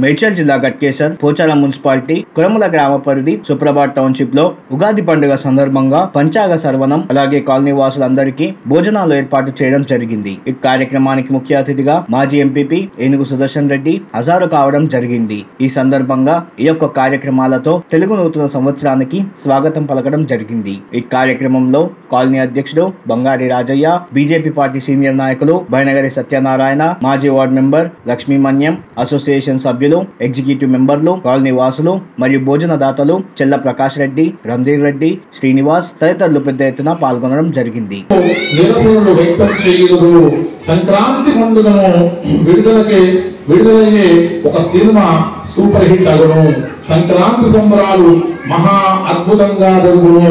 మేడ్చల్ జిల్లా గట్కేసర్ పోచారం మున్సిపాలిటీ కురముల గ్రామ పరిధి సుప్రభాత్ టౌన్షిప్ లో ఉగాది పండుగ సందర్భంగా పంచాంగ శ్రవణం అలాగే కాలనీ వాసులందరికీ భోజనాలు ఏర్పాటు చేయడం జరిగింది। ఈ కార్యక్రమానికి ముఖ్య అతిథిగా మాజీ ఎంపీపీ ఏనుగు సుదర్శన్ రెడ్డి హాజరు కావడం జరిగింది। ఈ సందర్భంగా ఈ యొక్క కార్యక్రమాలతో తెలుగు నూతన సంవత్సరానికి స్వాగతం పలకడం జరిగింది। ఈ కార్యక్రమంలో కాలనీ అధ్యక్షుడు బంగారి రాజయ్య, బీజేపీ పార్టీ సీనియర్ నాయకులు బైనగరి సత్యనారాయణ, మాజీ వార్డు మెంబర్ లక్ష్మీ మన్యం, అసోసియేషన్ సభ్యులు, ఎగ్జిక్యూటివ్ మెంబర్లు, కాలనీ వాసులు మరియు భోజనదాతలు చెల్ల ప్రకాష్ రెడ్డి, రంధీర్ రెడ్డి, శ్రీనివాస్ తదితరులు పెద్ద ఎత్తున పాల్గొనడం జరిగింది। సంక్రాంతి పండుగను విడుదలయ్యే ఒక సినిమా సూపర్ హిట్ అగును। సంక్రాంతి సంబరాలు మహా అద్భుతంగా జరుగును।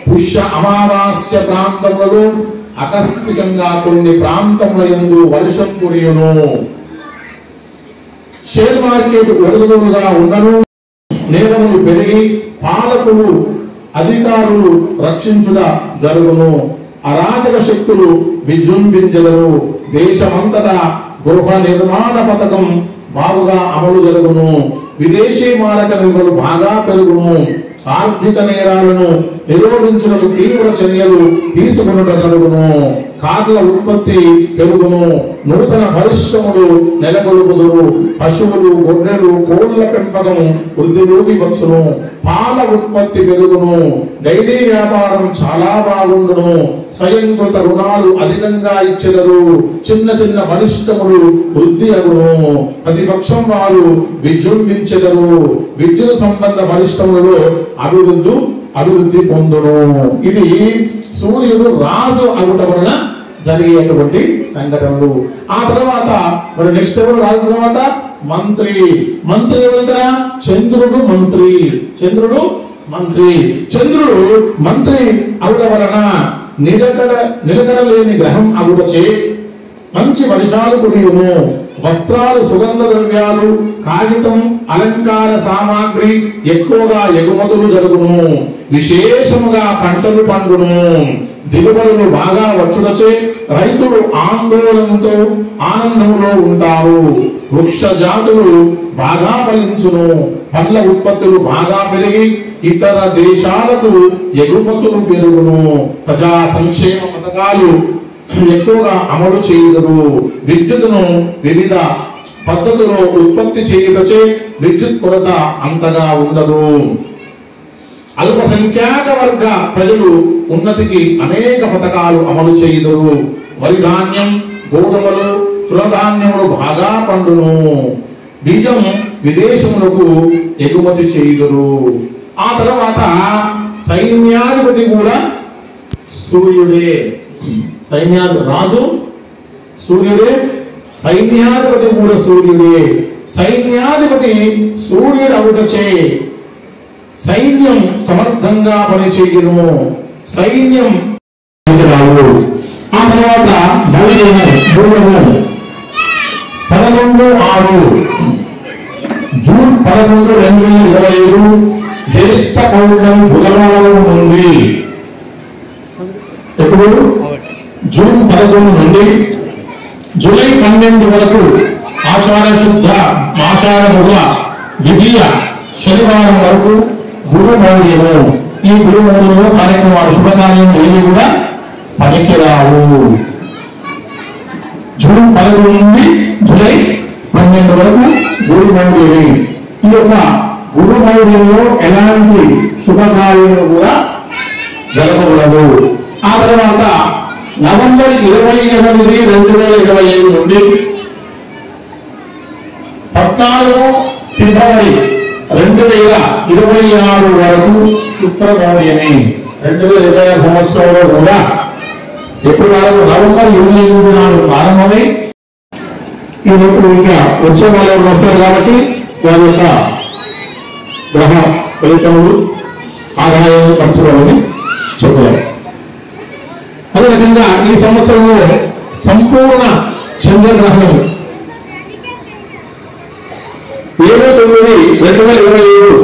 పుష్య అమావాస్య ప్రాంతములలో ఆకస్మికంగా కొన్ని ప్రాంతముల యందు వర్షం కురియును। షేర్ మార్కెట్ ఒడిదుడుగా ఉన్నను, నేరములు పెరిగి పాలకులు అధికారులు రక్షించుట జరుగును। అరాచక శక్తులు విజృంభించెదరు। దేశమంతటా గృహ నిర్మాణ పథకం బాగుగా అమలు జరుగును। విదేశీ మారక నిల్వలు బాగా పెరుగును। ఆర్థిక నేరాలను నిరోధించుటకు తీవ్ర చర్యలు తీసుకున్నట జరుగును। కార్ల ఉత్పత్తి పెరుగును। నూతన పరిశ్రమలు నెలకొల్పుదురు। పశువులు, గొర్రెలు, కోళ్ల పెంపకం వృద్ధిలోకి వచ్చును। పాల ఉత్పత్తి పెరుగును। డైరీ వ్యాపారం చాలా బాగుండును। స్వయంకృత రుణాలు అధికంగా ఇచ్చెదరు। చిన్న చిన్న పరిశ్రమలు వృద్ధి అగును। ప్రతిపక్షం వారు విజృంభించెదరు। విద్యుత్ సంబంధ పరిశ్రమలలో అభివృద్ధి పొందును। ఇది సూర్యుడు రాజు అగుట వలన జరిగేటువంటి సంఘటనలు। ఆ తర్వాత మరి నెక్స్ట్ ఎవరు రాజు తర్వాత మంత్రి ఎవరు? చంద్రుడు మంత్రి మంత్రి అగుట వలన నిలకడ లేని గ్రహం అగుటచే మంచి వర్షాలు కురియును। వస్త్రాలు, సుగంధ ద్రవ్యాలు, కాగితం, అలంకార సామాగ్రి ఎక్కువగా ఎగుమతులు జరుగును। విశేషముగా పంటలు పండును। దిగుబడులు బాగా వచ్చుటచే రైతులు ఆనందంలో ఉంటారు। వృక్ష జాతులు బాగా ఫలించును। పండ్ల ఉత్పత్తులు బాగా పెరిగి ఇతర దేశాలకు ఎగుమతులు పెరుగును। ప్రజా సంక్షేమ పథకాలు ఎక్కువగా అమలు చేయుదురు। విద్యుత్తును వివిధ పద్ధతుల్లో ఉత్పత్తి చేయుటచే విద్యుత్ కొరత అంతగా ఉండదు। అల్పసంఖ్యాక వర్గ ప్రజలు ఉన్నతికి అనేక పథకాలు అమలు చేయుదురు। వరి ధాన్యం, గోధుమలు, తృణధాన్యములు బాగా పండును। బీజం విదేశములకు ఎగుమతి చేయుదురు। ఆ తర్వాత సైన్యాధిపతి కూడా సూర్యుడే। రాజు సూర్యుడే, సైన్యాధిపతి కూడా సూర్యుడే। సైన్యాధిపతి సూర్యుడు అగుటచే సైన్యం సమర్థంగా పనిచేయును। సైన్యం రావు। ఆ తర్వాత 11/6 జూన్ 11, 2025 జ్యేష్ఠ పౌర్ణమి బుధవారం నుండి ఎప్పుడు జూన్ 11 నుండి జూలై 12 వరకు ఆషాఢ శుద్ధ ద్వితీయ శనివారం వరకు గురు మౌర్యము। ఈ గురు మౌర్యంలో కార్యక్రమాలు శుభకార్యం ఏవి కూడా పనికిరావు। జూన్ 11 నుండి జూలై 12 వరకు గురు మౌర్యమి। ఈ యొక్క గురు మౌర్యంలో ఎలాంటి శుభకార్యాలు కూడా జరగకూడదు। ఆ తర్వాత నవంబర్ 28, 2025 నుండి 14 ఫిబ్రవరి 2026 వరకు శుక్రమౌర్యమి। 2026 సంవత్సరంలో కూడా ఎప్పుడు నవంబర్ 28 నాడు ప్రారంభమై ఇది ఇంకా వచ్చే వాళ్ళు వస్తారు కాబట్టి వారి యొక్క గ్రహ ఫలితములు ఆదాయాలు ఖర్చులని చెప్పారు। అదేవిధంగా ఈ సంవత్సరంలో సంపూర్ణ చంద్రగ్రహణం 7/9/2025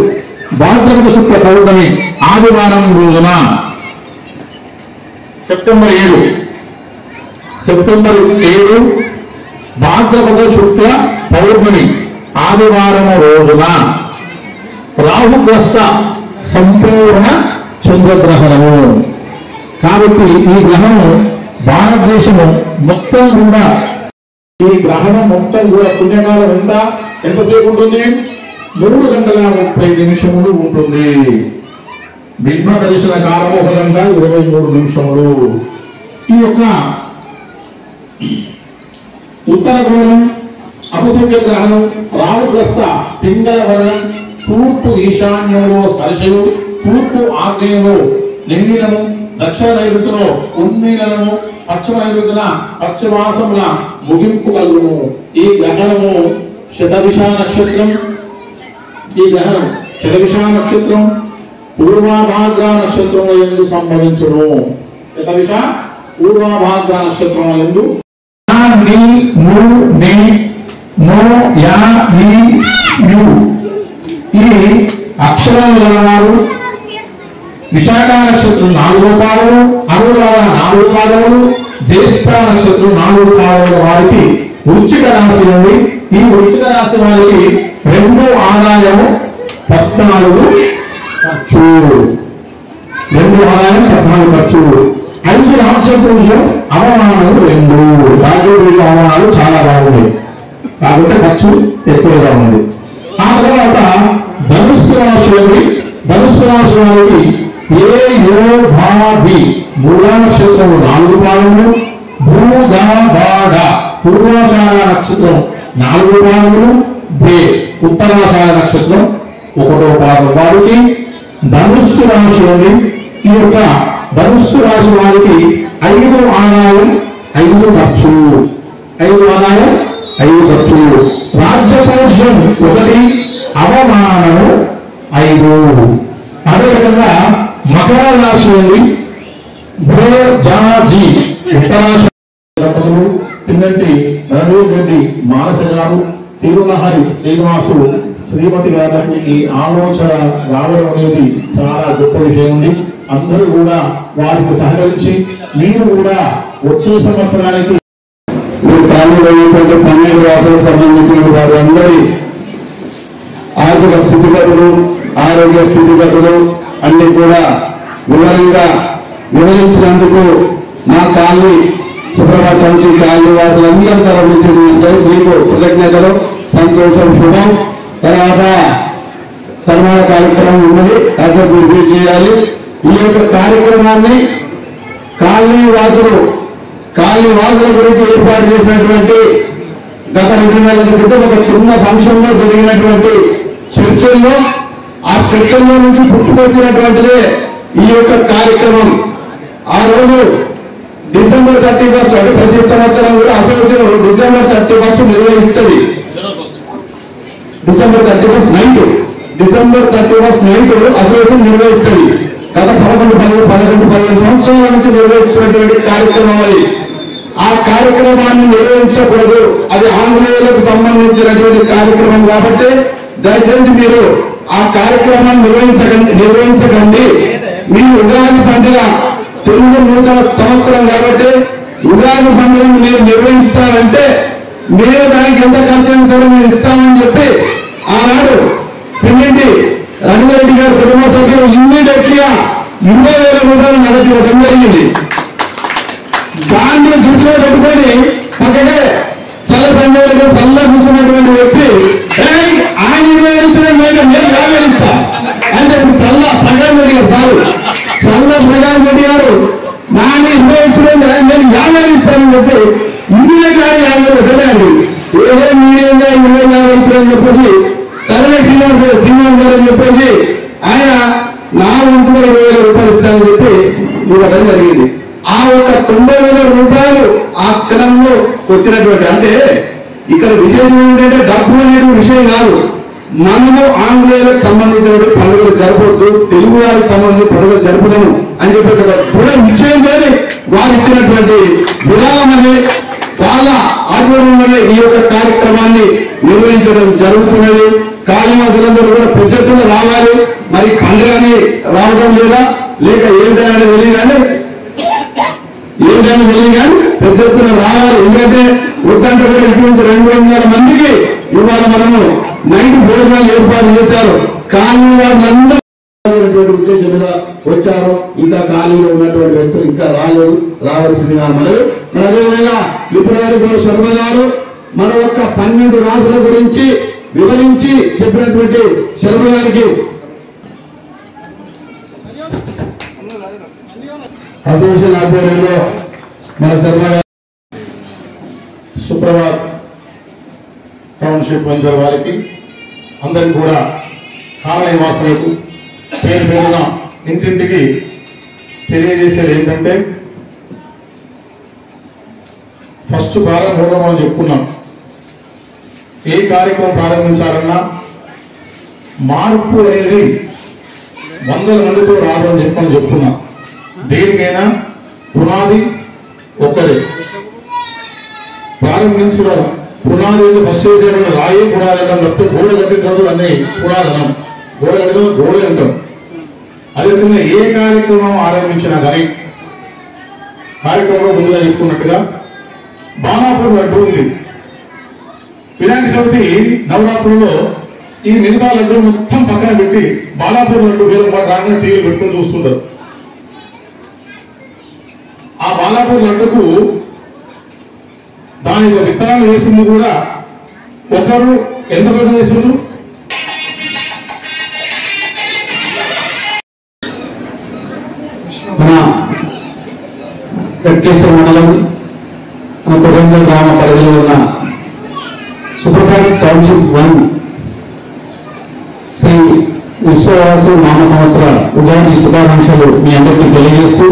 భాద్రపద శుక్ల పౌర్ణమి ఆదివారం రోజున సెప్టెంబర్ 7 భాద్రపద శుక్ల పౌర్ణమి ఆదివారం రోజున రాహుగ్రస్త సంపూర్ణ చంద్రగ్రహణము. కాబట్టి ఈ గ్రహణం భారతదేశము మొత్తం కూడా, ఈ గ్రహణం మొత్తం కూడా పుణ్యకాలం ఎంతసేపు ఉంటుంది? 3 గంటల 30 నిమిషములు ఉంటుంది. బింబ దర్శన కాలం 1 గంట 23 నిమిషములు. ఈ యొక్క ఉత్తర గ్రహణం, అపసవ్య గ్రహణం, రాహుగ్రస్త పింగళ వర్ణం, తూర్పు ఈశాన్యంలో స్పర్శలు, తూర్పు ఆగ్నేయంలో లింగినము, దక్షిణ నైరుతిలో ఉన్మీలనము, పశ్చిమ నైరుతిన పశ్చిమాసముల ముగింపు కలుగును. ఈ గ్రహణము శతభిష నక్షత్రం. ఈ గ్రహణం శతభిష నక్షత్రం పూర్వభాద్ర నక్షత్రంలో ఎందు సంభవించును. శతభిష పూర్వభాద్ర నక్షత్రంలో ఎందు ఈ అక్షరాలు వారు విశాఖ నక్షత్రం 4 పాదములు, అనురాధ 4 పాదములు, జ్యేష్ఠ నక్షత్రం 4 పాదముల వారికి వృశ్చిక రాశి ఉంది. ఈ వృశ్చిక రాశి వారికి 2 ఆదాయము 14 ఖర్చు. 2 ఆదాయం 14 ఖర్చు. 5 నక్షత్రం అవమానాలు 2. రాజకీయ అవమానాలు చాలా బాగున్నాయి కాబట్టి ఖర్చు ఎక్కువగా ఉంది. ఆ తర్వాత ధనుస్సు రాశి వారికి మూలా నక్షత్రం 4 పాదములు, భూదాబాడ పూర్వాషాఢ నక్షత్రం 4 పాదములు, ఉత్తరాషాఢ నక్షత్రం 1వ పాదం వారికి ధనుస్సు రాశి ఉంది. ఈ యొక్క ధనుస్సు రాశి వారికి 5 ఆదాయం 5 ఖర్చు. 5 ఆదాయం 5 ఖర్చు. రాజ్యకోశం 1, అవమానము 5. అదేవిధంగా మకర రాశి ఉంది. ఉత్తరాషాఢ పిన్నటి రెడ్డి మానస గారు, తిరుమలహరి శ్రీనివాసు శ్రీమతి గారికి ఈ ఆలోచన రావడం అనేది చాలా గొప్ప విషయం ఉంది. అందరూ కూడా వారికి సహకరించి మీరు కూడా వచ్చే సంవత్సరానికి 12 రాష్ట్రాలకు సంబంధించిన వారి అందరి ఆర్థిక స్థితిగతులు, ఆరోగ్య స్థితిగతులు అన్ని కూడా వివరంగా వివరించినందుకు మా కాలనీ సుప్రభాత్ నుంచి కాలనీ వాసులందరి తరఫు నుంచి మీకు కృతజ్ఞతలు, సంతోషం, శుభం. తర్వాత సన్మాన కార్యక్రమం ఉన్నది, కాసేపు రివ్యూ చేయాలి. ఈ యొక్క కార్యక్రమాన్ని కాలనీ వాసుల గురించి ఏర్పాటు చేసినటువంటి గత 2 నెలల క్రితం ఒక చిన్న ఫంక్షన్ లో జరిగినటువంటి చర్చల్లో, ఆ చర్చల్లో నుంచి పుట్టుకొచ్చినటువంటిదే ఈ యొక్క కార్యక్రమం. ఆ రోజు డిసెంబర్ 31 అంటే ప్రతి సంవత్సరం కూడా అసోసియేషన్ డిసెంబర్ 31 నిర్వహిస్తుంది. డిసెంబర్ 31 నైట్ అసోసియేషన్ నిర్వహిస్తుంది. గత 11-15 సంవత్సరాల నుంచి నిర్వహిస్తున్నటువంటి కార్యక్రమం అది. ఆ కార్యక్రమాన్ని నిర్వహించకూడదు, అది ఆంగ్లేయులకు సంబంధించినటువంటి కార్యక్రమం కాబట్టి దయచేసి మీరు ఆ కార్యక్రమాన్ని నిర్వహించకండి. మీ ఉగాది పండుగ తెలుగు నూతన సంవత్సరం కాబట్టి ఉగాది పండుగను మీరు నిర్వహిస్తారంటే మీరు దానికి ఎంత ఖర్చు అయినా సరే మీరు ఇస్తామని చెప్పి ఆనాడు పిన్నెంటి రంగారెడ్డి గారు కుటుంబ సభ్యులు ఇమ్మీడియట్గా 20,000 రూపాయలు నగదు ఇవ్వడం జరిగింది. దాన్ని దృష్టిలో పెట్టుకొని పక్కనే చల్ల సంఘాలకు చల్ల కూర్చున్నటువంటి వ్యక్తి ఆయన 20,000 నేను 50,000 ఇస్తా అంటే చల్ల ప్రకాశం రెడ్డి గారు చల్ల ప్రకాశం రెడ్డి గారు నాని 20,000 నేను 50,000 ఇస్తానని చెప్పి ఇండియా కానీ 50,000 పెట్టాలి. ఏదో మీడియంగా 20,000 ఇస్తారని చెప్పేసి తరలి శ్రీనివాస్ గారు అని చెప్పేసి ఆయన నా వంతుగా 20,000 రూపాయలు ఇస్తానని చెప్పి ఇవ్వడం జరిగింది. ఆ ఒక 90,000 రూపాయలు ఆ క్షణంలో వచ్చినటువంటి, అంటే ఇక్కడ విశేషం ఏంటంటే డబ్బు అనేది విషయం కాదు. మనము ఆంగ్లేయులకు సంబంధించిన పండుగలు జరపొద్దు, తెలుగు వారికి సంబంధించిన పండుగలు జరుపుదాము అని చెప్పి కూడా నిశ్చయం కానీ వారు ఇచ్చినటువంటి విరామం అనే వాళ్ళ ఆధ్వర్యంలోనే ఈ యొక్క కార్యక్రమాన్ని నిర్వహించడం జరుగుతున్నది. కాళీవాసులందరూ కూడా పెద్ద ఎత్తున రావాలి. మరి పండుగని రావడం లేదా లేక ఏమిటని తెలియదు కానీ పెద్ద ఎత్తున రావాలి. ఎందుకంటే వద్దంటే కూడా ఇంచుమించు 200 మందికి ఇవాళ మనము నైట్ భోజనాలు ఏర్పాటు చేశారు. కానీ వాళ్ళందరూ ఉద్దేశం మీద వచ్చారు. ఇంకా ఖాళీలో ఉన్నటువంటి వ్యక్తులు ఇంకా రాలేదు, రావాల్సిందిగా మనవి. అదేవిధంగా ఇప్పుడు శర్మ గారు మన యొక్క 12 రాజుల గురించి వివరించి చెప్పినటువంటి శర్మ గారికి అసోసియేషన్ ఆధ్వర్యంలో మన శర్మ గారు సుప్రభాత్ టౌన్షిప్ వెంచర్ వారికి అందరికి కూడా కాల నివాసులకు పేరు పేరున ఇంటింటికి తెలియజేసేది ఏంటంటే ఫస్ట్ ప్రారంభం అని చెప్పుకున్నాం. ఏ కార్యక్రమం ప్రారంభించాలన్నా మార్పు అనేది 100 మందితో రాదని చెప్పని చెప్పుకున్నాం. దేనికైనా పునాది ఒక్కడే. ప్రారంభించిన పునాది ఫస్ట్ రాయే పునాది అంటాం తప్పితే గోడ కట్టిన రోజులు అన్నీ పునాదనం, గోడ కట్టిన గోడ అంటాం. అదేవిధంగా ఏ కార్యక్రమం ఆరంభించినా కానీ కార్యక్రమంలో ముందుగా చెప్పుకున్నట్టుగా బాలాపూర్ లడ్డు ఉంది. వినాయక చవితి నవరాత్రుల్లో ఈ మిగతా లడ్డు మొత్తం పక్కన పెట్టి బాలాపూర్ లడ్డు రాగానే టీవీ పెట్టుకొని చూస్తుంటారు. ఆ బాలాపూర్ లడ్డుకు దాని విత్తనాలు వేసింది కూడా ఒకరు ఎంత పెద్ద వేసిండు. మన గట్కేశ్వర మండలం మన కొడంగల్ గ్రామ పరిధిలో ఉన్న సుప్రభాత్ టౌన్షిప్ 1 శ్రీ విశ్వవాసు నామ సంవత్సర ఉగాది శుభాకాంక్షలు మీ అందరికీ తెలియజేస్తూ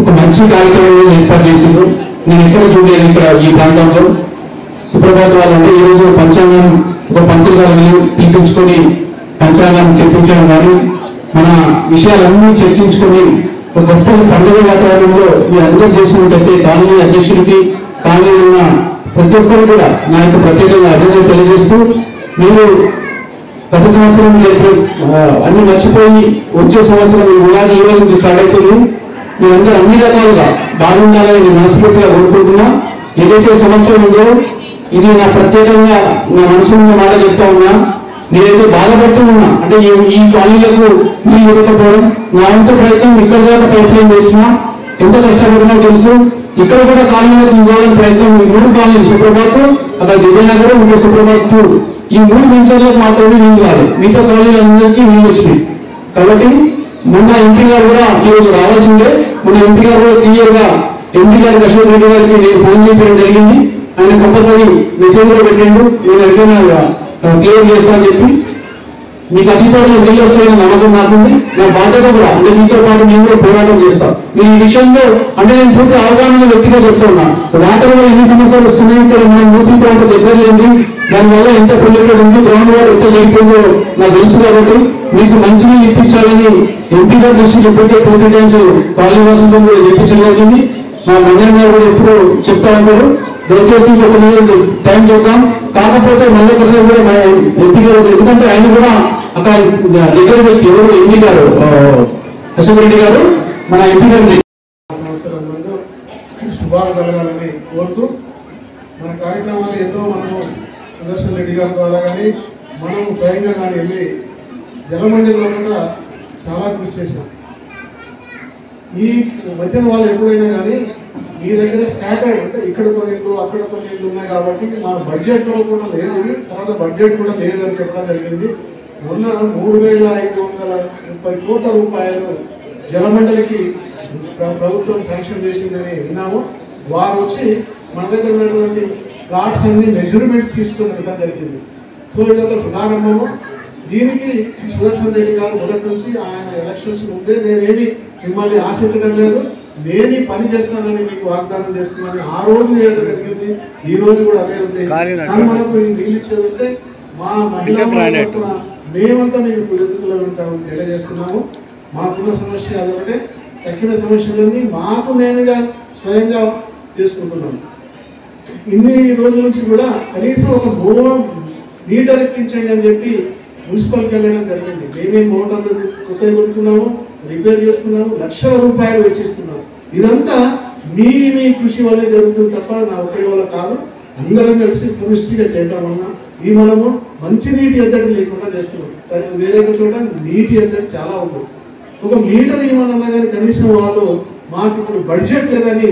ఒక మంచి కార్యక్రమం ఏర్పాటు చేసింది. నేను ఎక్కడ చూడలేదు ఇక్కడ ఈ ప్రాంతంలో. సుప్రభాత్ వాళ్ళంటే ఈరోజు పంచాంగం ఒక పంతులు గారు పిలిపించుకొని పంచాంగం చెప్పించడం కానీ మన విషయాలన్నీ చర్చించుకొని ఒక గొప్ప పండుగ వాతావరణంలో మీరు అందరూ చేసినట్టయితే కాలనీ అధ్యక్షుడికి కాలనీ ఉన్న ప్రతి ఒక్కరు కూడా నా యొక్క ప్రత్యేకంగా అభివృద్ధి తెలియజేస్తూ మీరు గత సంవత్సరం అన్ని మర్చిపోయి వచ్చే సంవత్సరం ఉగాది ఈ రోజు నుంచి స్టార్ట్ అవుతుంది. మీరందరూ అన్ని రకాలుగా బాగుండాలని నేను మనస్ఫూర్తిగా కోరుకుంటున్నా. ఏదైతే సంవత్సరం ఉందో ఇది నా ప్రత్యేకంగా నా మనసు మాట చెప్తా ఉన్నా. నేనైతే బాధపడుతూ ఉన్నా అంటే ఈ కాలనీలకు నీళ్ళు ఇవ్వకపోవడం నా వంతు ప్రయత్నం ఇక్కడ దాకా ప్రయత్నం చేసినా ఎంత కష్టపడినా తెలుసు. ఇక్కడ కూడా కాలనీలకు ఇవ్వాలని ప్రయత్నం ఈ 3 కాలనీలు సుప్రభాత్, అక్కడ విజయనగరం, ఇంకో సుప్రభాత్ 2 ఈ 3 వెంచర్లకు మాత్రమే నీళ్ళు కాదు, మిగతా కాలనీలందరికీ నీళ్ళు వచ్చినాయి. కాబట్టి మొన్న ఎంపీ గారు కూడా ఈరోజు రావాల్సిందే. మొన్న ఎంపీ గారు కూడా క్లియర్ గా ఎంపీ గారికి అశోక్ రెడ్డి గారికి నేను ఫోన్ చేయడం జరిగింది. ఆయన కంపల్సరీ మెసేజ్ కూడా పెట్టిండు, నేను ఎక్కడైనా క్లియర్ చేస్తానని చెప్పి. మీకు అధికారులు నీళ్ళు వస్తాయని నమ్మకం నాకుంది. నా బాధ్యత కూడా అంటే మీతో పాటు నేను కూడా పోరాటం చేస్తాను. ఈ విషయంలో అంటే నేను పూర్తి అవగాహన వ్యక్తిగా చెప్తున్నా. వాటర్ వల్ల ఎన్ని సమస్యలు వస్తున్నాయి, ఇక్కడ మనం మూసిన ప్రాంతం దగ్గర లేని దానివల్ల ఎంత పొల్యూటెడ్ ఉంది, గ్రౌండ్ వాటర్ ఎంత జరిగిపోయిందో నాకు తెలుసు. కాబట్టి మీకు మంచిగా ఇప్పించాలని ఎంపీ గారి దృష్టి ఇప్పటికే 2 టైమ్స్ పాలివాసంతో కూడా చెప్పించడం జరిగింది. మా మంజన్ గారు కూడా ఎప్పుడు చెప్తా ఉంటారు, దయచేసి ఒక టైం చేద్దాం. కాకపోతే మళ్ళీ ఒకసారి కూడా మా ఎంపీ గారు, ఎందుకంటే ఆయన కూడా అక్కడ దగ్గర వ్యక్తి ఎవరు ఎంపీ గారు అశోక్ రెడ్డి గారు మన ఎంపీ గారు సంవత్సరం ముందు శుభాలు కలగాలని కోరుతూ మన కార్యక్రమాలు ఎన్నో మనము సుదర్శన్ రెడ్డి గారి ద్వారా కానీ మనం స్వయంగా కానీ వెళ్ళి జలమండిలో కూడా చాలా కృషి చేశాం. ఈ మధ్యన వాళ్ళు ఎప్పుడైనా కానీ మీ దగ్గర స్కాటర్డ్ అంటే ఇక్కడ కొన్ని ఇళ్ళు అక్కడ కొన్ని ఇళ్ళు ఉన్నాయి కాబట్టి మన బడ్జెట్లో కూడా లేదు ఇది, తర్వాత బడ్జెట్ కూడా లేదని చెప్పడం జరిగింది. మొన్న 3,530 కోట్ల రూపాయలు జలమండలికి ప్రభుత్వం శాంక్షన్ చేసిందని విన్నాము. వారు వచ్చి మన దగ్గర ఉన్నటువంటి ప్లాట్స్ అన్ని మెజర్మెంట్స్ తీసుకుని వెళ్ళడం జరిగింది. సో ఇదొక ప్రారంభము. దీనికి సుదర్శన్ రెడ్డి గారు మొదటి నుంచి ఆయన ఎలక్షన్స్ ముందే నేనేమి మిమ్మల్ని ఆశించడం లేదు, నేను పని చేస్తానని మీకు వాగ్దానం చేస్తున్నాను. ఆ రోజు చేయడం జరిగింది, ఈ రోజు కూడా అదే ఉంది. కానీ మనకు నీళ్ళు ఇచ్చేది ఉంటే మా మహిళా మేమంతా మీకు కృతజ్ఞతలు ఉంటామని తెలియజేస్తున్నాము. మాకున్న సమస్య అదొకటే, తగ్గిన సమస్యలన్నీ మాకు నేనుగా స్వయంగా చేసుకుంటున్నాను. ఇన్ని రోజుల నుంచి కూడా కనీసం ఒక మీటర్ ఎక్కించండి అని చెప్పి మున్సిపల్కి వెళ్ళడం జరిగింది. మేమేం మోటార్లు కొత్తగా కొనుక్కున్నాము, రిపేర్ చేసుకున్నాము, లక్షల రూపాయలు వెచ్చిస్తున్నాము. ఇదంతా మీ కృషి వల్లే జరుగుతుంది తప్ప నా ఒక్కడి వల్ల కాదు. అందరం కలిసి సమిష్టిగా చేయటం వలన ఈ మనము మంచి నీటి ఎద్దడి లేకుండా చేస్తున్నాం. వేరే చోట నీటి ఎద్దడి చాలా ఉంది. ఒక మీటర్ ఏమన్నా కానీ కనీసం వాళ్ళు మాకు ఇప్పుడు బడ్జెట్ లేదని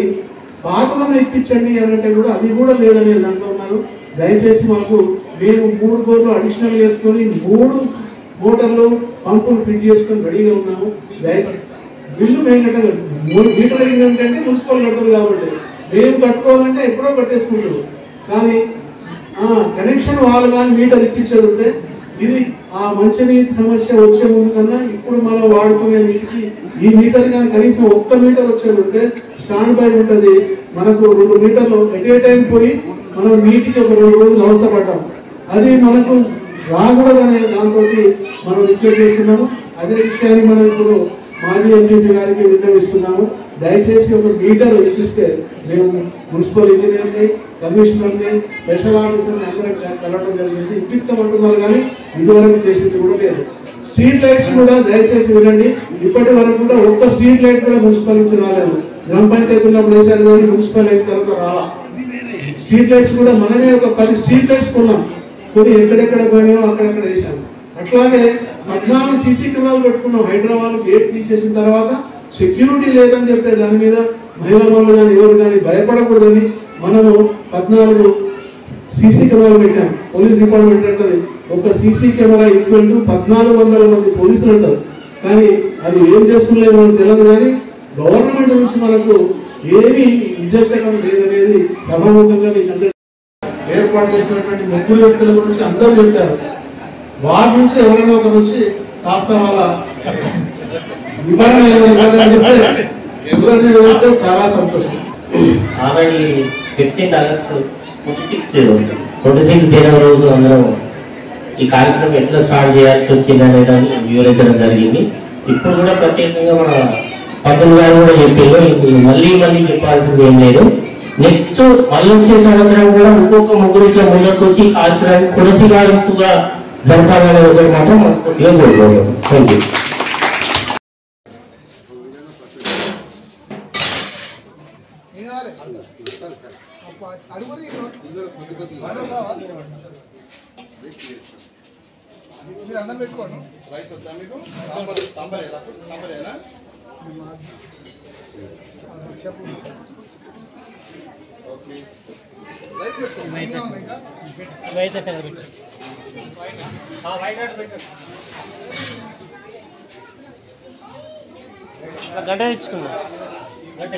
పాతదన్న ఇప్పించండి అనంటే కూడా అది కూడా లేదని అంటున్నారు. దయచేసి మాకు మేము 3 బోర్లు అడిషనల్ చేసుకొని 3 మోటార్లు పంపులు ఫిట్ చేసుకొని రెడీగా ఉన్నాము. బిల్లు మేము కట్టాలి. 3 మీటర్ అడిగిందంటే మున్సిపల్ కడతారు కాబట్టి మేము కట్టుకోవాలంటే ఎప్పుడో కట్టేసుకుంటారు. కానీ కనెక్షన్ వాళ్ళు కానీ మీటర్ ఇప్పించేది ఉంటే ఇది ఆ మంచినీటి సమస్య వచ్చే ముందు కన్నా ఇప్పుడు మనం వాడుకునే నీటికి ఈ మీటర్ కానీ కనీసం 1 మీటర్ వచ్చేది ఉంటే స్టాండ్ బై ఉంటుంది. మనకు 2 మీటర్లు ఎట్ ఏ టైం పోయి మనం నీటికి ఒక 2 రోజులు అవసరపడ్డాం. అది మనకు రాకూడదనే దాంతో మనం రిక్వెస్ట్ చేస్తున్నాము. అదే విషయాన్ని మనం ఇప్పుడు మాజీ ఎంపీ గారికి విన్నవిస్తున్నాము. దయచేసి ఒక మీటర్ ఇప్పిస్తే మేము మున్సిపల్ ఇంజనీర్ని, కమిషనర్ని, స్పెషల్ ఆఫీసర్ని అందరం కలవడం జరిగింది. ఇప్పిస్తామంటున్నారు కానీ ఇదివరకు చేసింది కూడా లేదు. స్ట్రీట్ లైట్స్ కూడా దయచేసి వినండి. ఇప్పటి వరకు కూడా ఒక్క స్ట్రీట్ లైట్ కూడా మున్సిపల్ నుంచి రాలేదు. గ్రామ పంచాయతీ ఉన్నప్పుడు వేశారు కానీ మున్సిపల్ అయిన తర్వాత రావా. స్ట్రీట్ లైట్స్ కూడా మనమే ఒక 10 స్ట్రీట్ లైట్స్ కొన్నాం. కొన్ని ఎక్కడెక్కడ పోయినాయో అక్కడెక్కడ వేసాము. అట్లాగే 14 సీసీ కెమెరాలు పెట్టుకున్నాం. హైదరాబాద్ గేట్ తీసేసిన తర్వాత సెక్యూరిటీ లేదని చెప్పే దాని మీద మహిళా వాళ్ళు కానీ ఎవరు కానీ భయపడకూడదని మనము 14 సీసీ కెమెరాలు పెట్టాం. పోలీస్ డిపార్ట్మెంట్ అంటది ఒక సీసీ కెమెరా ఈక్వల్ టు 1400 మంది పోలీసులు అంటారు. కానీ అది ఏం చేస్తుండలేదు మనకు తెలియదు. కానీ గవర్నమెంట్ నుంచి మనకు ఏమీ విజయకరం లేదనేది సభాముఖంగా మీకు అందరూ ఏర్పాటు చేసినటువంటి 3 వ్యక్తుల గురించి అందరూ చెప్పారు. వారి నుంచి ఎవరైనా ఒకరు వచ్చి కాస్త వాళ్ళ వివరణ చెప్తే చాలా సంతోషం. ఆల్రెడీ 15th August 26 జనవరి రోజు అందరం ఈ కార్యక్రమం ఎట్లా స్టార్ట్ చేయాల్సి వచ్చింది అనేది వివరించడం జరిగింది. ఇప్పుడు కూడా ప్రత్యేకంగా మన పంతులు గారు కూడా చెప్పారు. మళ్ళీ చెప్పాల్సింది ఏం లేదు. నెక్స్ట్ మళ్ళీ వచ్చే సంవత్సరం కూడా ఇంకొక 3 ఇట్లా ముందుకు వచ్చి ఈ కార్యక్రమాన్ని కొనసాగింపుగా జరపాలనే ఒకటి మాత్రం మనస్ఫూర్తిగా కోరుకోవాలి. Thank you. అన్నం పెట్టుకోండి. రైస్ వద్దా మీకు? సాంబారేనా? ఓకే. రైస్ పెట్టుకోండి. వైట్ సార్ పెట్టు. వైట్ పెట్టు. గడ్డ తెచ్చుకున్నా. గడ్డ